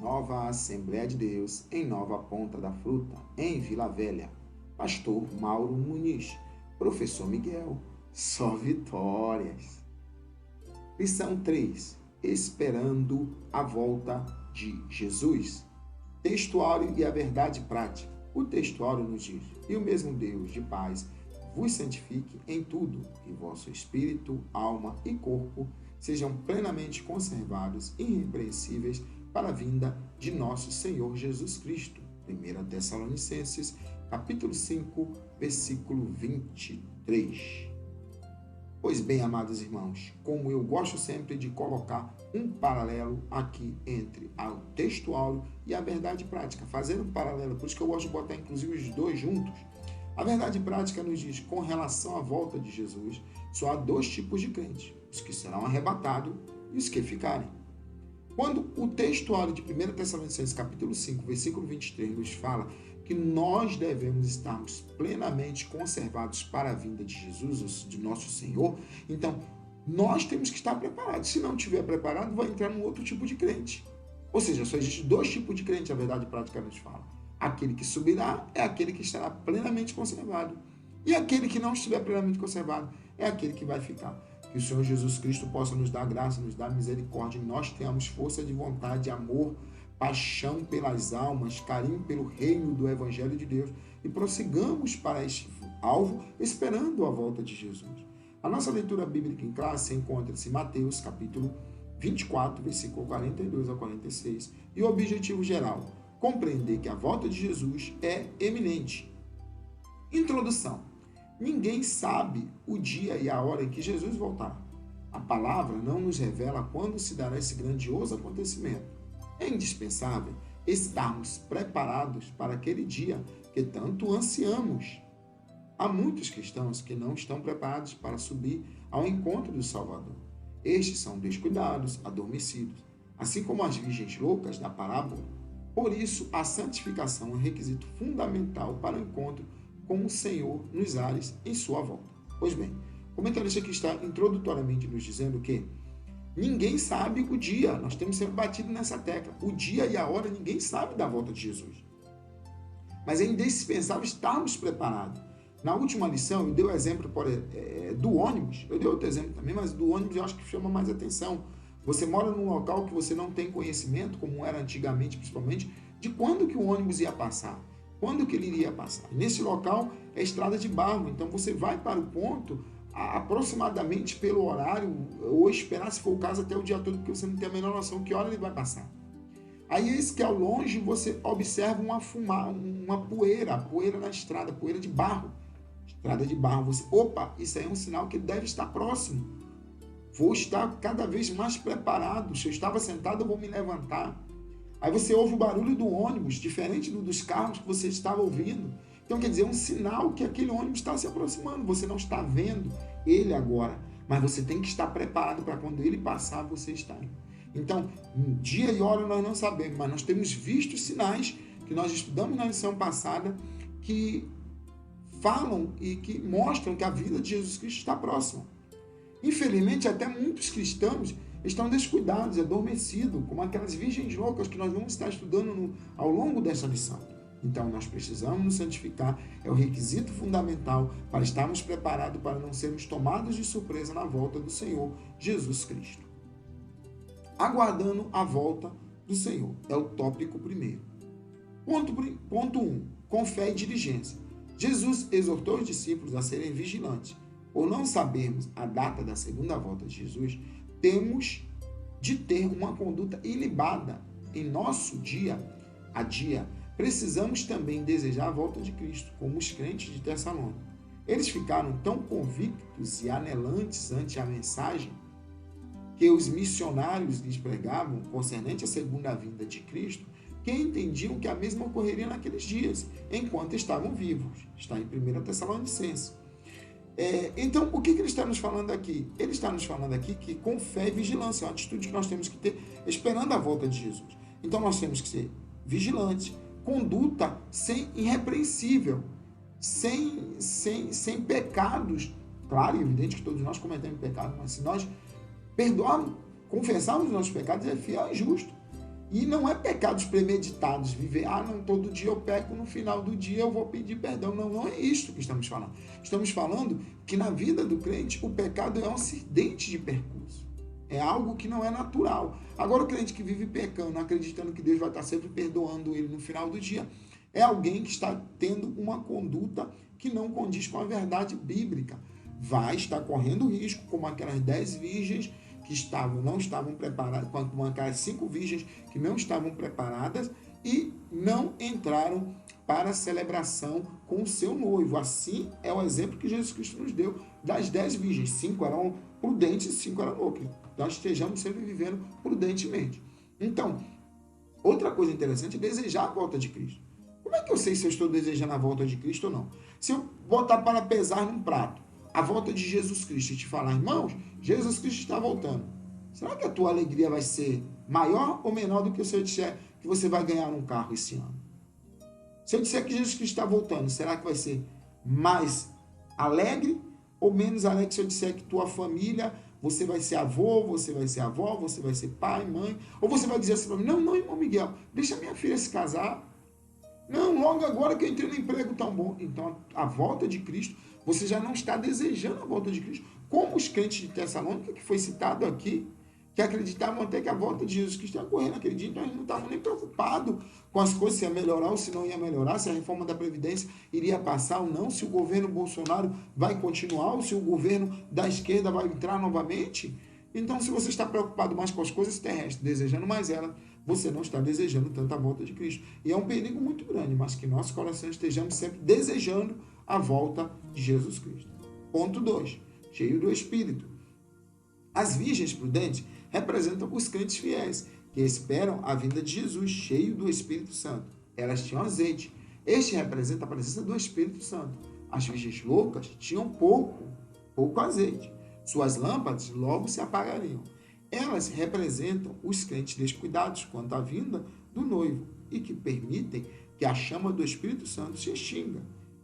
Nova Assembleia de Deus, em Nova Ponta da Fruta, em Vila Velha. Pastor Mauro Muniz, Professor Miguel, só vitórias. Lição 3. Esperando a volta de Jesus. Textuário e a verdade prática. O textuário nos diz: e o mesmo Deus de paz vos santifique em tudo, e vosso espírito, alma e corpo sejam plenamente conservados, irrepreensíveis, para a vinda de nosso Senhor Jesus Cristo. 1 Tessalonicenses, capítulo 5, versículo 23. Pois bem, amados irmãos, como eu gosto sempre de colocar um paralelo aqui entre o textual e a verdade prática, fazendo um paralelo, por isso que eu gosto de botar inclusive os dois juntos. A verdade prática nos diz, com relação à volta de Jesus, só há dois tipos de crentes, os que serão arrebatados e os que ficarem. Quando o textual de 1 Tessalonicenses, capítulo 5, versículo 23, nos fala que nós devemos estarmos plenamente conservados para a vinda de Jesus, de nosso Senhor, então nós temos que estar preparados. Se não estiver preparado, vai entrar num outro tipo de crente. Ou seja, só existe dois tipos de crente, a verdade prática nos fala. Aquele que subirá é aquele que estará plenamente conservado. E aquele que não estiver plenamente conservado é aquele que vai ficar. Que o Senhor Jesus Cristo possa nos dar graça, nos dar misericórdia, e nós tenhamos força de vontade, amor, paixão pelas almas, carinho pelo reino do Evangelho de Deus e prossigamos para este alvo, esperando a volta de Jesus. A nossa leitura bíblica em classe encontra-se em Mateus, capítulo 24, versículo 42 a 46, e o objetivo geral, compreender que a volta de Jesus é eminente. Introdução. Ninguém sabe o dia e a hora em que Jesus voltará. A palavra não nos revela quando se dará esse grandioso acontecimento. É indispensável estarmos preparados para aquele dia que tanto ansiamos. Há muitos cristãos que não estão preparados para subir ao encontro do Salvador. Estes são descuidados, adormecidos, assim como as virgens loucas da parábola. Por isso, a santificação é um requisito fundamental para o encontro com o Senhor nos ares em sua volta. Pois bem, o comentarista aqui está introdutoriamente nos dizendo que ninguém sabe o dia, nós temos sempre batido nessa tecla, o dia e a hora ninguém sabe da volta de Jesus. Mas é indispensável estarmos preparados. Na última lição, eu dei o exemplo do ônibus, eu dei outro exemplo também, mas do ônibus eu acho que chama mais atenção. Você mora num local que você não tem conhecimento, como era antigamente principalmente, de quando que o ônibus ia passar, quando que ele iria passar. Nesse local é estrada de barro, então você vai para o ponto aproximadamente pelo horário, ou esperar, se for o caso, até o dia todo, porque você não tem a menor noção que hora ele vai passar. Aí, eis que ao longe você observa uma poeira, a poeira na estrada, poeira de barro. Estrada de barro, você, opa, isso aí é um sinal que ele deve estar próximo. Vou estar cada vez mais preparado. Se eu estava sentado, eu vou me levantar. Aí você ouve o barulho do ônibus, diferente dos carros que você estava ouvindo. Então, quer dizer, é um sinal que aquele ônibus está se aproximando. Você não está vendo ele agora, mas você tem que estar preparado para quando ele passar, você estar indo. Então, dia e hora nós não sabemos, mas nós temos visto sinais que nós estudamos na lição passada que falam e que mostram que a vida de Jesus Cristo está próxima. Infelizmente, até muitos cristãos estão descuidados, adormecidos, como aquelas virgens loucas que nós vamos estar estudando ao longo dessa lição. Então, nós precisamos nos santificar, é o requisito fundamental para estarmos preparados para não sermos tomados de surpresa na volta do Senhor Jesus Cristo. Aguardando a volta do Senhor, é o tópico primeiro. Ponto 1. Com fé e diligência. Jesus exortou os discípulos a serem vigilantes. Por não sabermos a data da segunda volta de Jesus, temos de ter uma conduta ilibada em nosso dia a dia. Precisamos também desejar a volta de Cristo, como os crentes de Tessalônica. Eles ficaram tão convictos e anelantes ante a mensagem que os missionários lhes pregavam concernente à segunda vinda de Cristo, que entendiam que a mesma ocorreria naqueles dias, enquanto estavam vivos. Está em 1 Tessalonicenses. Então, o que ele está nos falando aqui? Ele está nos falando aqui que com fé e vigilância, é uma atitude que nós temos que ter esperando a volta de Jesus. Então, nós temos que ser vigilantes, conduta irrepreensível, sem pecados. Claro e evidente que todos nós cometemos pecado, mas se nós perdoarmos, confessarmos os nossos pecados, é fiel e justo. E não é pecados premeditados, viver, não, todo dia eu peco, no final do dia eu vou pedir perdão. Não, não é isso que estamos falando. Estamos falando que na vida do crente o pecado é um acidente de percurso. É algo que não é natural. Agora o crente que vive pecando, acreditando que Deus vai estar sempre perdoando ele no final do dia, é alguém que está tendo uma conduta que não condiz com a verdade bíblica. Vai estar correndo risco, como aquelas 10 virgens que não estavam preparadas, como aquelas 5 virgens que não estavam preparadas e não entraram para a celebração com o seu noivo. Assim é o exemplo que Jesus Cristo nos deu das 10 virgens. 5 eram prudentes e 5 eram loucas. Nós estejamos sempre vivendo prudentemente. Então, outra coisa interessante é desejar a volta de Cristo. Como é que eu sei se eu estou desejando a volta de Cristo ou não? Se eu botar para pesar num prato a volta de Jesus Cristo e te falar, irmãos, Jesus Cristo está voltando, será que a tua alegria vai ser maior ou menor do que se eu disser que você vai ganhar um carro esse ano? Se eu disser que Jesus Cristo está voltando, será que vai ser mais alegre ou menos alegre se eu disser que tua família, você vai ser avô, você vai ser avó, você vai ser pai, mãe? Ou você vai dizer assim para mim, não, irmão Miguel, deixa minha filha se casar. Não, logo agora que eu entrei no emprego tão bom. Então, a volta de Cristo, você já não está desejando a volta de Cristo. Como os crentes de Tessalônica, que foi citado aqui, que acreditavam até que a volta de Jesus Cristo ia correr naquele dia, então eles não estavam nem preocupados com as coisas, se ia melhorar ou se não ia melhorar, se a reforma da Previdência iria passar ou não, se o governo Bolsonaro vai continuar ou se o governo da esquerda vai entrar novamente. Então, se você está preocupado mais com as coisas terrestres, desejando mais ela, você não está desejando tanto a volta de Cristo. E é um perigo muito grande, mas que nossos corações estejamos sempre desejando a volta de Jesus Cristo. Ponto 2. Cheio do Espírito. As virgens prudentes representam os crentes fiéis, que esperam a vinda de Jesus, cheio do Espírito Santo. Elas tinham azeite. Este representa a presença do Espírito Santo. As virgens loucas tinham pouco azeite. Suas lâmpadas logo se apagariam. Elas representam os crentes descuidados quanto à vinda do noivo e que permitem que a chama do Espírito Santo se extinga.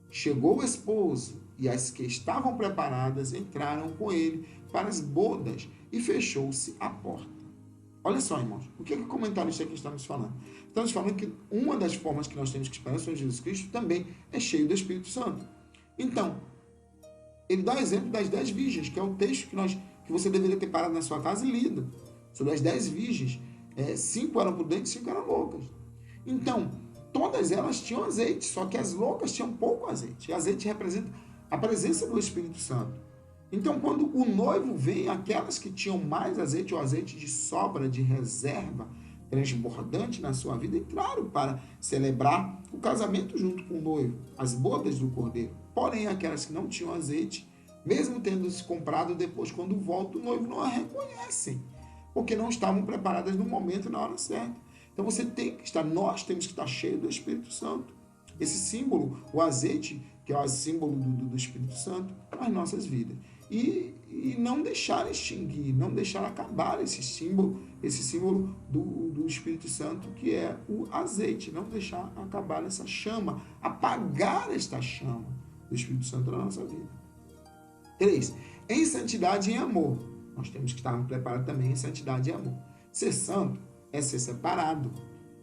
Chegou o esposo e as que estavam preparadas entraram com ele para as bodas e fechou-se a porta. Olha só, irmãos, o que o comentarista aqui está nos falando? Estamos falando que uma das formas que nós temos que esperar sobre Jesus Cristo também é cheio do Espírito Santo. Então, ele dá o exemplo das 10 virgens, que é o texto que você deveria ter parado na sua casa e lido. Sobre as 10 virgens, 5 eram prudentes e 5 eram loucas. Então, todas elas tinham azeite, só que as loucas tinham pouco azeite. E azeite representa a presença do Espírito Santo. Então, quando o noivo vem, aquelas que tinham mais azeite, ou azeite de sobra, de reserva, transbordante na sua vida, entraram para celebrar o casamento junto com o noivo, as bodas do cordeiro. Porém, aquelas que não tinham azeite, mesmo tendo se comprado depois, quando volta, o noivo não a reconhecem, porque não estavam preparadas no momento e na hora certa. Então nós temos que estar cheios do Espírito Santo. Esse símbolo, o azeite, que é o símbolo do Espírito Santo, nas nossas vidas. E não deixar extinguir, não deixar acabar esse símbolo do Espírito Santo, que é o azeite. Não deixar acabar essa chama, apagar esta chama do Espírito Santo na nossa vida. 3. Em santidade e em amor. Nós temos que estar preparados também em santidade e amor. Ser santo é ser separado,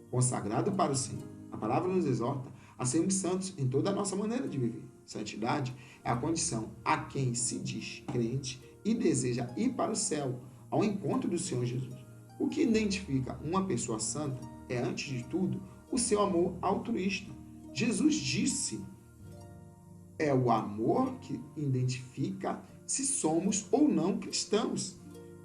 consagrado para o Senhor. A palavra nos exorta a sermos santos em toda a nossa maneira de viver. Santidade é a condição a quem se diz crente e deseja ir para o céu, ao encontro do Senhor Jesus. O que identifica uma pessoa santa é, antes de tudo, o seu amor altruísta. Jesus disse, é o amor que identifica se somos ou não cristãos.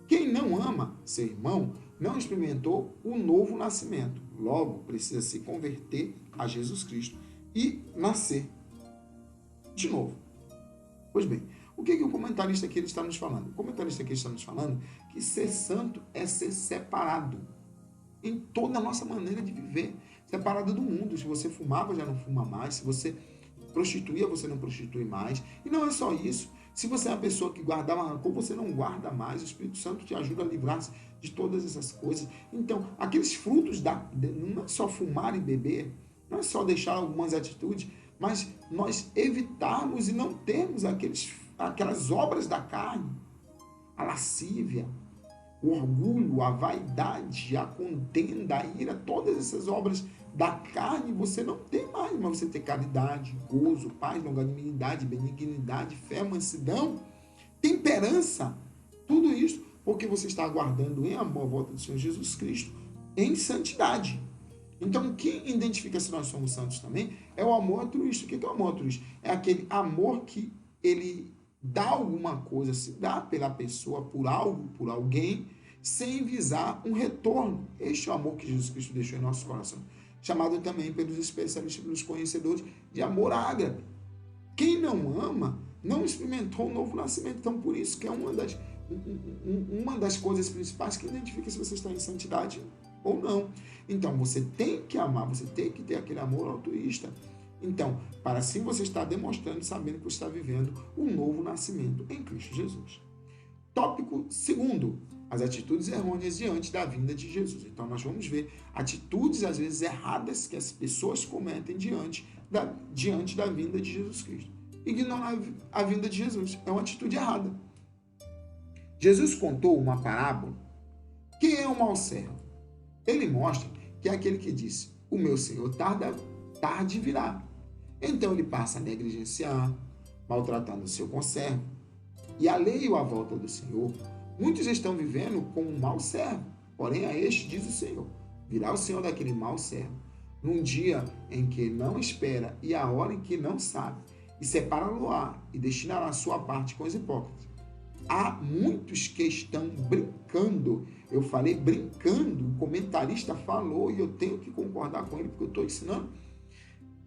Quem não ama seu irmão não experimentou o novo nascimento. Logo, precisa se converter a Jesus Cristo e nascer de novo. Pois bem, o que o comentarista aqui está nos falando? O comentarista aqui está nos falando que ser santo é ser separado em toda a nossa maneira de viver. Separado do mundo. Se você fumava, já não fuma mais. Se você prostituía, você não prostitui mais. E não é só isso. Se você é uma pessoa que guardava rancor, você não guarda mais. O Espírito Santo te ajuda a livrar-se de todas essas coisas. Então, aqueles frutos, não é só fumar e beber, não é só deixar algumas atitudes, mas nós evitarmos e não termos aquelas obras da carne, a lascívia, o orgulho, a vaidade, a contenda, a ira, todas essas obras da carne você não tem mais, mas você tem caridade, gozo, paz, longanimidade, benignidade, fé, mansidão, temperança, tudo isso porque você está aguardando em amor a volta do Senhor Jesus Cristo em santidade. Então, o que identifica se nós somos santos também é o amor altruísta. O que é o amor altruísta? É aquele amor que ele dá alguma coisa, se dá pela pessoa, por algo, por alguém, sem visar um retorno. Este é o amor que Jesus Cristo deixou em nosso coração, chamado também pelos especialistas, pelos conhecedores, de amor ágape. Quem não ama, não experimentou o novo nascimento. Então, por isso que é uma das coisas principais que identifica se você está em santidade ou não. Então, você tem que amar, você tem que ter aquele amor altruísta. Então, para assim você estar demonstrando, sabendo que você está vivendo um novo nascimento em Cristo Jesus. Tópico segundo, as atitudes errôneas diante da vinda de Jesus. Então, nós vamos ver atitudes, às vezes, erradas que as pessoas cometem diante da vinda de Jesus Cristo. Ignorar a vinda de Jesus é uma atitude errada. Jesus contou uma parábola. Quem é o mau servo? Ele mostra que é aquele que disse, o meu Senhor tarde virá. Então ele passa a negligenciar, maltratando o seu conservo, e alheio à volta do Senhor. Muitos estão vivendo como um mau servo, porém a este diz o Senhor, virá o Senhor daquele mau servo, num dia em que não espera e a hora em que não sabe, e separa-lo-á e destinará a sua parte com os hipócritas. Há muitos que estão brincando. Eu falei brincando, o comentarista falou e eu tenho que concordar com ele porque eu estou ensinando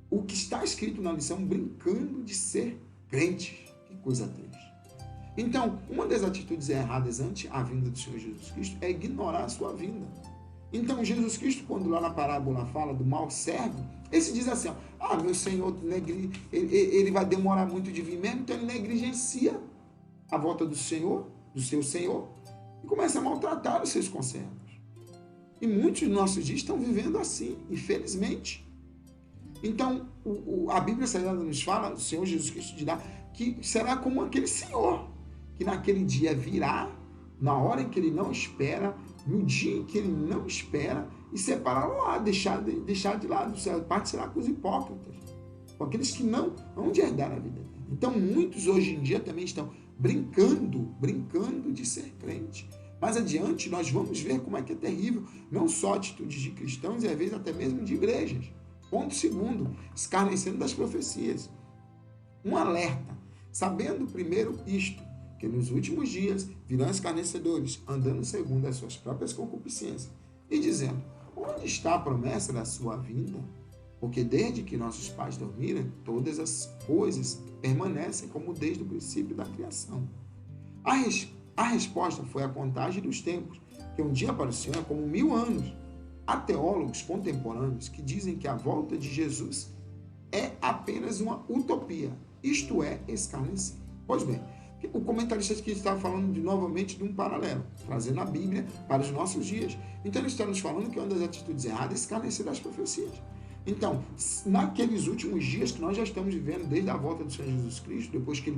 o que está escrito na lição, brincando de ser crente. Que coisa triste. Então, uma das atitudes erradas ante a vinda do Senhor Jesus Cristo é ignorar a sua vinda. Então, Jesus Cristo, quando lá na parábola fala do mau servo, ele se diz assim, meu Senhor, ele vai demorar muito de vir mesmo, então ele negligencia a volta do Senhor, do seu Senhor, e começa a maltratar os seus conservos. E muitos dos nossos dias estão vivendo assim, infelizmente. Então, a Bíblia Sagrada nos fala, o Senhor Jesus Cristo dirá, que será como aquele Senhor, que naquele dia virá, na hora em que ele não espera, no dia em que ele não espera, e separá-lo lá, deixar de lado, parte será com os hipócritas, com aqueles que não vão herdar a vida. Então, muitos hoje em dia também estão brincando de ser crente. Mais adiante, nós vamos ver como é que é terrível, não só atitudes de cristãos, e às vezes até mesmo de igrejas. Ponto segundo, escarnecendo das profecias. Um alerta, sabendo primeiro isto, que nos últimos dias virão escarnecedores, andando segundo as suas próprias concupiscências, e dizendo, onde está a promessa da sua vinda? Porque desde que nossos pais dormiram, todas as coisas permanecem como desde o princípio da criação. A resposta foi a contagem dos tempos, que um dia para o Senhor é como 1000 anos. Há teólogos contemporâneos que dizem que a volta de Jesus é apenas uma utopia, isto é, escarnecer. Pois bem, o comentarista aqui está falando novamente de um paralelo, trazendo a Bíblia para os nossos dias. Então ele está nos falando que uma das atitudes erradas é escarnecer das profecias. Então, naqueles últimos dias que nós já estamos vivendo, desde a volta do Senhor Jesus Cristo, depois que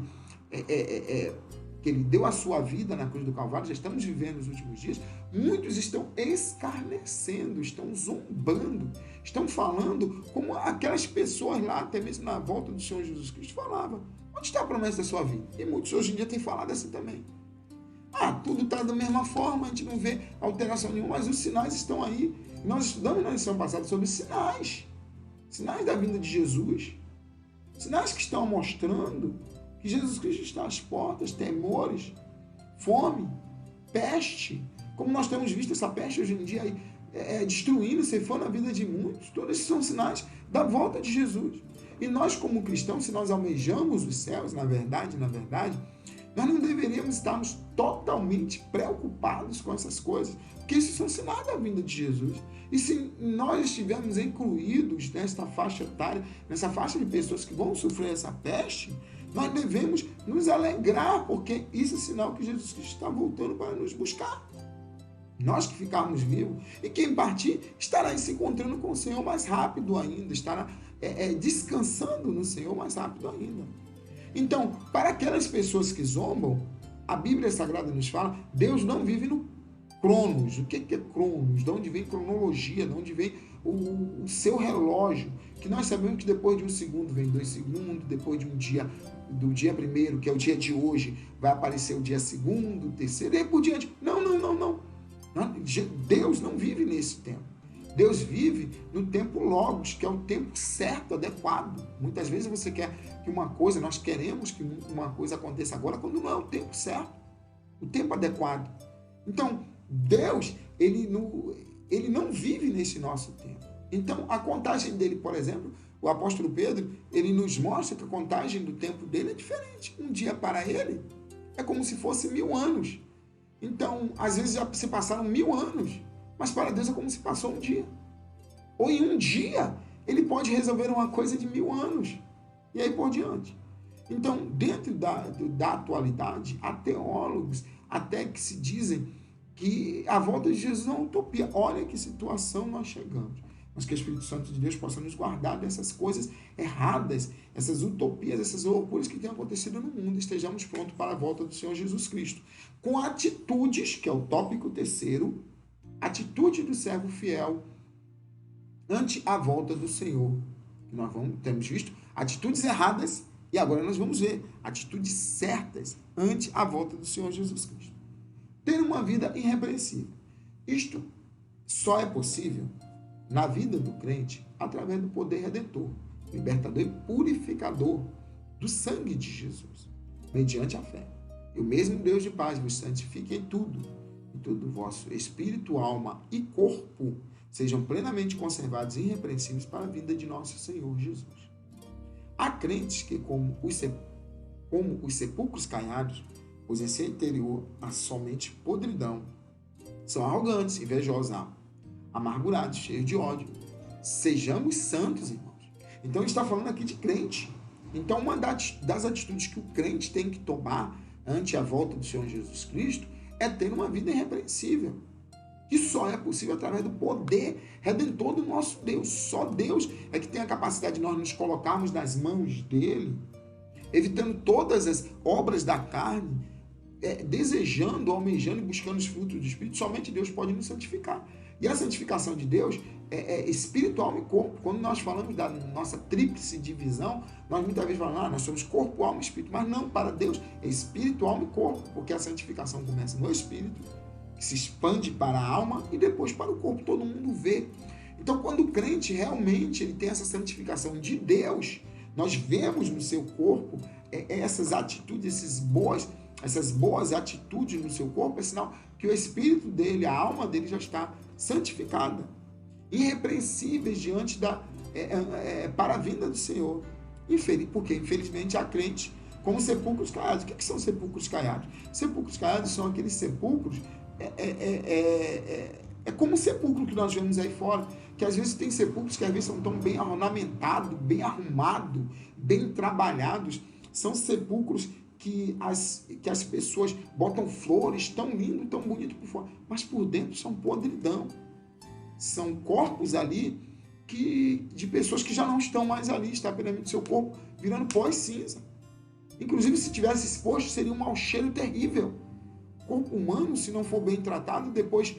ele deu a sua vida na cruz do Calvário, já estamos vivendo os últimos dias, muitos estão escarnecendo, estão zombando, estão falando como aquelas pessoas lá, até mesmo na volta do Senhor Jesus Cristo, falavam. Onde está a promessa da sua vida? E muitos hoje em dia têm falado assim também. Tudo está da mesma forma, a gente não vê alteração nenhuma, mas os sinais estão aí. Nós estudamos na lição passada sobre sinais da vinda de Jesus, sinais que estão mostrando que Jesus Cristo está às portas, temores, fome, peste, como nós temos visto essa peste hoje em dia aí, destruindo, ceifando a vida de muitos. Todos esses são sinais da volta de Jesus. E nós, como cristãos, se nós almejamos os céus, na verdade, nós não deveríamos estarmos totalmente preocupados com essas coisas, porque isso são sinais da vinda de Jesus. E se nós estivermos incluídos nessa faixa etária, nessa faixa de pessoas que vão sofrer essa peste, nós devemos nos alegrar, porque isso é sinal que Jesus Cristo está voltando para nos buscar. Nós que ficarmos vivos, e quem partir estará se encontrando com o Senhor mais rápido ainda, estará descansando no Senhor mais rápido ainda. Então, para aquelas pessoas que zombam, a Bíblia Sagrada nos fala, Deus não vive no Cronos, o que é Cronos? De onde vem cronologia? De onde vem o seu relógio? Que nós sabemos que depois de um segundo vem 2 segundos, depois de um dia, do dia primeiro, que é o dia de hoje, vai aparecer o dia segundo, o terceiro, e aí por diante. Não. Deus não vive nesse tempo. Deus vive no tempo logos, que é o tempo certo, adequado. Muitas vezes você quer que uma coisa, nós queremos que uma coisa aconteça agora, quando não é o tempo certo, o tempo adequado. Então, Deus, ele não vive nesse nosso tempo. Então, a contagem dele, por exemplo, o apóstolo Pedro, ele nos mostra que a contagem do tempo dele é diferente. Um dia para ele é como se fosse 1000 anos. Então, às vezes já se passaram 1000 anos, mas para Deus é como se passou um dia. Ou em um dia, ele pode resolver uma coisa de 1000 anos. E aí por diante. Então, dentro da atualidade, há teólogos até que se dizem que a volta de Jesus é uma utopia. Olha que situação nós chegamos. Mas que o Espírito Santo de Deus possa nos guardar dessas coisas erradas, essas utopias, essas loucuras que têm acontecido no mundo. Estejamos prontos para a volta do Senhor Jesus Cristo. Com atitudes, que é o tópico terceiro, atitude do servo fiel ante a volta do Senhor. Nós temos visto atitudes erradas e agora nós vamos ver atitudes certas ante a volta do Senhor Jesus Cristo. Ter uma vida irrepreensível. Isto só é possível na vida do crente através do poder redentor, libertador e purificador do sangue de Jesus, mediante a fé. E o mesmo Deus de paz vos santifique em tudo vosso espírito, alma e corpo sejam plenamente conservados e irrepreensíveis para a vida de nosso Senhor Jesus. Há crentes que, como os sepulcros caiados, pois em seu interior há somente podridão, são arrogantes, invejosos, amargurados, cheios de ódio. Sejamos santos, irmãos. Então, ele está falando aqui de crente. Então, uma das atitudes que o crente tem que tomar ante a volta do Senhor Jesus Cristo é ter uma vida irrepreensível. Que só é possível através do poder redentor do nosso Deus. Só Deus é que tem a capacidade de nós nos colocarmos nas mãos dele, evitando todas as obras da carne, desejando, almejando e buscando os frutos do Espírito. Somente Deus pode nos santificar. E a santificação de Deus é espírito, alma e corpo. Quando nós falamos da nossa tríplice divisão, nós muitas vezes falamos, nós somos corpo, alma e espírito. Mas não, para Deus é espírito, alma e corpo, porque a santificação começa no espírito, que se expande para a alma e depois para o corpo. Todo mundo vê. Então, quando o crente realmente ele tem essa santificação de Deus, nós vemos no seu corpo essas atitudes, essas boas atitudes no seu corpo, é sinal que o espírito dele, a alma dele já está santificada, irrepreensíveis diante para a vinda do Senhor. Porque, infelizmente, há crentes como sepulcros caiados. O que são sepulcros caiados? Sepulcros caiados são aqueles sepulcros, como o sepulcro que nós vemos aí fora, que às vezes tem sepulcros que às vezes são tão bem ornamentados, bem arrumados, bem trabalhados. São sepulcros que as pessoas botam flores tão lindo, tão bonito por fora, mas por dentro são podridão. São corpos ali de pessoas que já não estão mais ali, está apenas seu corpo virando pó e cinza. Inclusive, se tivesse exposto, seria um mau cheiro terrível. O corpo humano, se não for bem tratado, depois,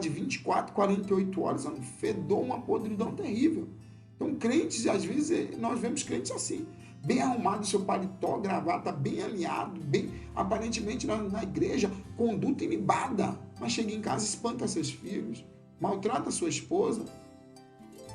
de 24, 48 horas, é um fedor, uma podridão terrível. Então, crentes, às vezes, nós vemos crentes assim, bem arrumado, seu paletó, gravata, bem alinhado, bem, aparentemente na igreja, conduta ilibada, mas chega em casa, espanta seus filhos, maltrata sua esposa,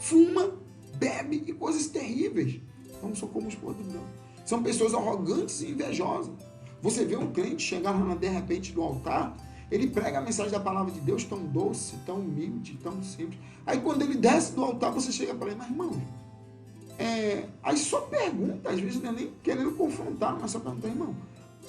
fuma, bebe e coisas terríveis. Não são como os podridão. São pessoas arrogantes e invejosas. Você vê um crente chegar de repente no altar, ele prega a mensagem da palavra de Deus tão doce, tão humilde, tão simples. Aí quando ele desce do altar, você chega para ele, mas irmão, aí só pergunta, às vezes não é nem querendo confrontar, mas só pergunta, irmão,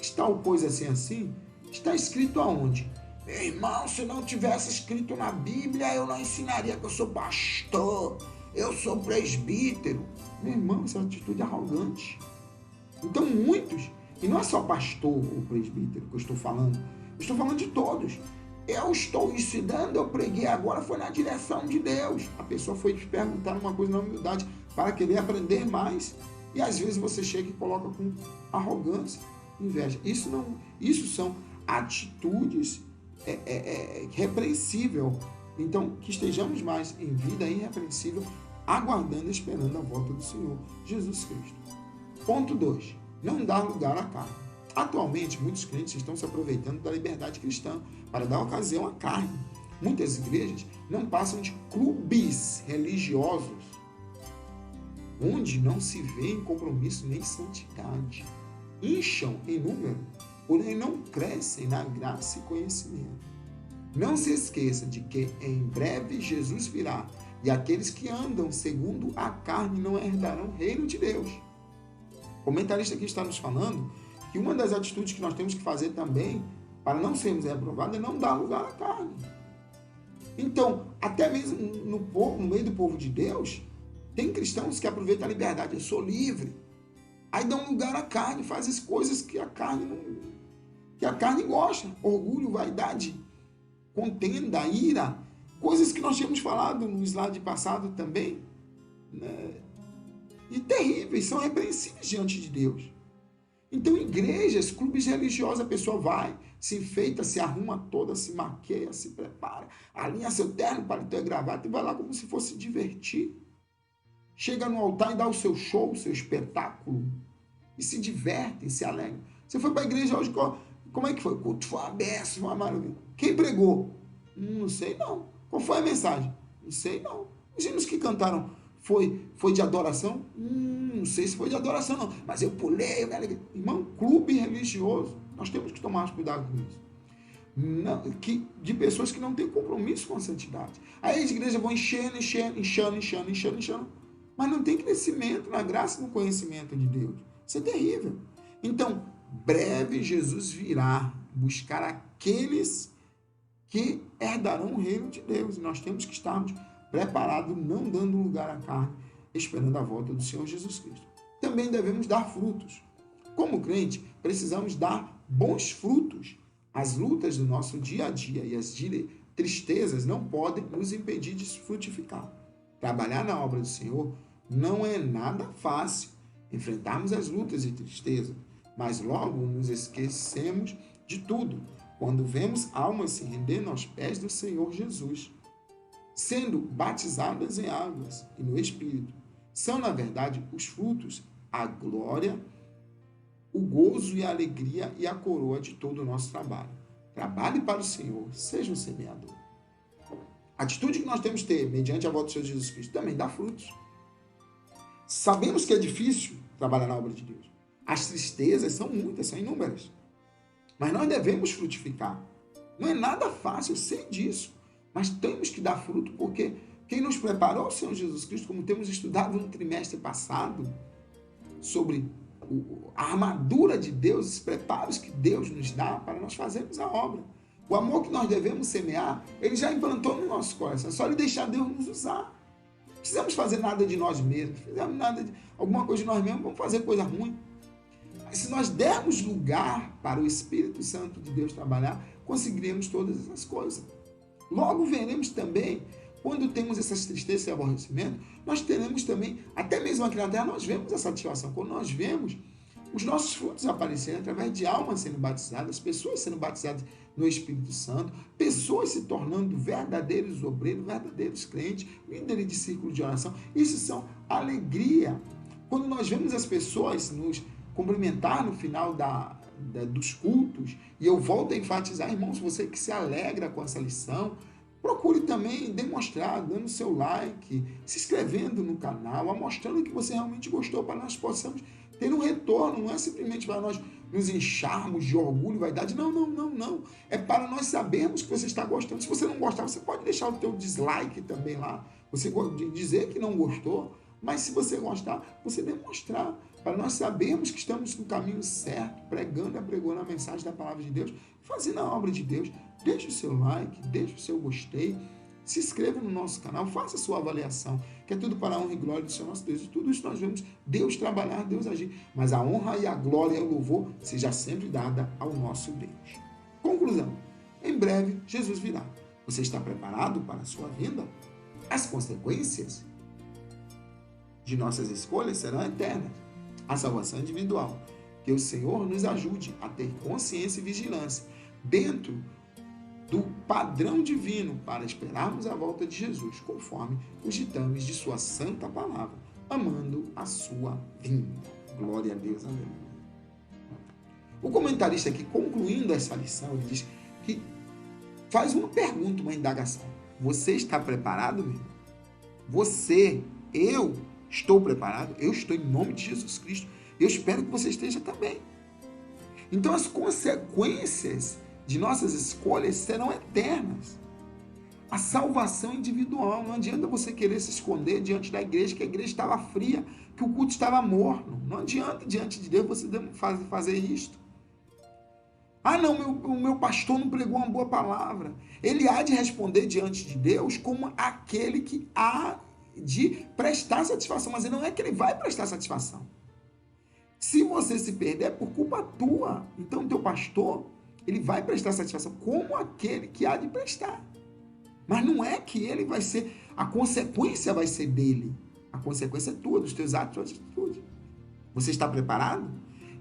está o coisa assim? Está escrito aonde? Meu irmão, se não tivesse escrito na Bíblia, eu não ensinaria que eu sou pastor, eu sou presbítero. Meu irmão, essa atitude arrogante. Então muitos, e não é só pastor ou presbítero que eu estou falando de todos. Eu estou ensinando, eu preguei agora, foi na direção de Deus. A pessoa foi te perguntar uma coisa na humildade para querer aprender mais. E às vezes você chega e coloca com arrogância, inveja. Isso são atitudes repreensível. Então, que estejamos mais em vida irrepreensível, aguardando e esperando a volta do Senhor Jesus Cristo. Ponto 2. Não dar lugar à carne. Atualmente, muitos crentes estão se aproveitando da liberdade cristã para dar ocasião à carne. Muitas igrejas não passam de clubes religiosos, onde não se vê em compromisso nem santidade. Incham em número, porém não crescem na graça e conhecimento. Não se esqueça de que em breve Jesus virá, e aqueles que andam segundo a carne não herdarão o reino de Deus. O comentarista aqui está nos falando que uma das atitudes que nós temos que fazer também, para não sermos reprovados, é não dar lugar à carne. Então, até mesmo no meio do povo de Deus, tem cristãos que aproveitam a liberdade. Eu sou livre. Aí dão lugar à carne, fazem as coisas que a carne gosta. Orgulho, vaidade, contenda, ira. Coisas que nós tínhamos falado no slide passado também. Né? E terríveis, são repreensíveis diante de Deus. Então, igrejas, clubes religiosos, a pessoa vai, se enfeita, se arruma toda, se maqueia, se prepara, alinha seu terno, paletó e gravata e vai lá como se fosse divertir. Chega no altar e dá o seu show, o seu espetáculo. E se diverte, se alegra. Você foi para a igreja hoje, como é que foi? O culto foi aberto, foi uma maravilha. Quem pregou? Não sei não. Qual foi a mensagem? Não sei não. Os hinos que cantaram foi de adoração? Não sei se foi de adoração não. Mas eu pulei, eu me alegrei. Irmão, clube religioso. Nós temos que tomar cuidado com isso. Não, de pessoas que não têm compromisso com a santidade. Aí as igrejas vão inchando, mas não tem crescimento na graça e no conhecimento de Deus. Isso é terrível. Então, breve Jesus virá buscar aqueles que herdarão o reino de Deus. E nós temos que estarmos preparados, não dando lugar à carne, esperando a volta do Senhor Jesus Cristo. Também devemos dar frutos. Como crente, precisamos dar bons frutos. As lutas do nosso dia a dia e as tristezas não podem nos impedir de frutificar. Trabalhar na obra do Senhor não é nada fácil. Enfrentarmos as lutas e tristezas, mas logo nos esquecemos de tudo quando vemos almas se rendendo aos pés do Senhor Jesus, sendo batizadas em águas e no Espírito. São, na verdade, os frutos, a glória, o gozo e a alegria e a coroa de todo o nosso trabalho. Trabalhe para o Senhor, seja um semeador. A atitude que nós temos que ter, mediante a volta do Senhor Jesus Cristo, também dá frutos. Sabemos que é difícil trabalhar na obra de Deus. As tristezas são muitas, são inúmeras. Mas nós devemos frutificar. Não é nada fácil, eu sei disso. Mas temos que dar fruto, porque quem nos preparou, o Senhor Jesus Cristo, como temos estudado no trimestre passado, sobre a armadura de Deus, os preparos que Deus nos dá para nós fazermos a obra. O amor que nós devemos semear, ele já implantou no nosso coração. É só ele deixar Deus nos usar. Não precisamos fazer nada de nós mesmos. Não fizemos nada de alguma coisa de nós mesmos, vamos fazer coisa ruim. Mas se nós dermos lugar para o Espírito Santo de Deus trabalhar, conseguiremos todas essas coisas. Logo veremos também, quando temos essas tristezas e aborrecimento, nós teremos também, até mesmo aqui na terra, nós vemos a satisfação. Quando nós vemos os nossos frutos aparecerem através de almas sendo batizadas, pessoas sendo batizadas no Espírito Santo, pessoas se tornando verdadeiros obreiros, verdadeiros crentes, líderes de círculo de oração. Isso são alegria. Quando nós vemos as pessoas nos cumprimentar no final dos cultos, e eu volto a enfatizar, irmãos, você que se alegra com essa lição, procure também demonstrar, dando seu like, se inscrevendo no canal, mostrando que você realmente gostou, para nós possamos ter um retorno. Não é simplesmente para nós nos incharmos de orgulho e vaidade, não. É para nós sabermos que você está gostando. Se você não gostar, você pode deixar o teu dislike também lá, você pode dizer que não gostou, mas se você gostar, você demonstrar, para nós sabermos que estamos no caminho certo, pregando a mensagem da palavra de Deus, fazendo a obra de Deus. Deixe o seu like, deixe o seu gostei, se inscreva no nosso canal, faça a sua avaliação, que é tudo para a honra e glória do Senhor nosso Deus. E tudo isso nós vemos Deus trabalhar, Deus agir. Mas a honra e a glória e o louvor seja sempre dada ao nosso Deus. Conclusão. Em breve, Jesus virá. Você está preparado para a sua vinda? As consequências de nossas escolhas serão eternas. A salvação individual. Que o Senhor nos ajude a ter consciência e vigilância dentro do padrão divino para esperarmos a volta de Jesus, conforme os ditames de sua santa palavra, amando a sua vinda. Glória a Deus, aleluia. O comentarista aqui, concluindo essa lição, ele diz que faz uma pergunta, uma indagação. Você está preparado, meu irmão? Eu estou preparado? Eu estou em nome de Jesus Cristo. Eu espero que você esteja também. Então as consequências de nossas escolhas serão eternas. A salvação individual. Não adianta você querer se esconder diante da igreja, que a igreja estava fria, que o culto estava morno. Não adianta diante de Deus você fazer isto. Ah, não, o meu pastor não pregou uma boa palavra. Ele há de responder diante de Deus como aquele que há de prestar satisfação. Mas não é que ele vai prestar satisfação. Se você se perder, é por culpa tua. Então, o teu pastor, ele vai prestar satisfação como aquele que há de prestar. Mas não é que ele vai ser, a consequência vai ser dele. A consequência é tua, dos teus atos e atitudes. Você está preparado?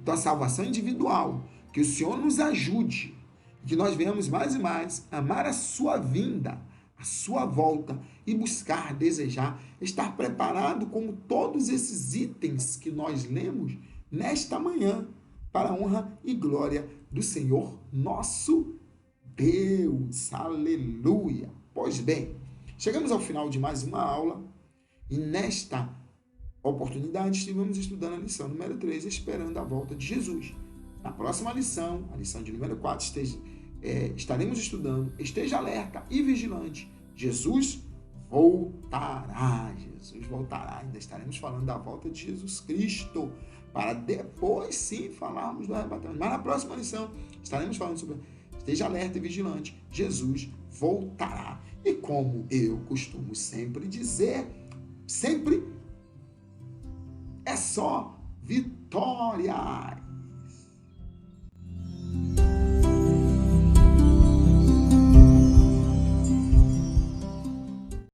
Então, a salvação individual, que o Senhor nos ajude, que nós venhamos mais e mais amar a sua vinda, a sua volta e buscar, desejar, estar preparado como todos esses itens que nós lemos nesta manhã, para a honra e glória do Senhor nosso Deus. Aleluia! Pois bem, chegamos ao final de mais uma aula e nesta oportunidade estivemos estudando a lição número 3, esperando a volta de Jesus. Na próxima lição, a lição de número 4, estaremos estudando, esteja alerta e vigilante, Jesus voltará. Jesus voltará. Ainda estaremos falando da volta de Jesus Cristo, para depois sim falarmos do arrebatamento. Mas na próxima lição estaremos falando sobre esteja alerta e vigilante, Jesus voltará. E como eu costumo sempre dizer, sempre é só vitória.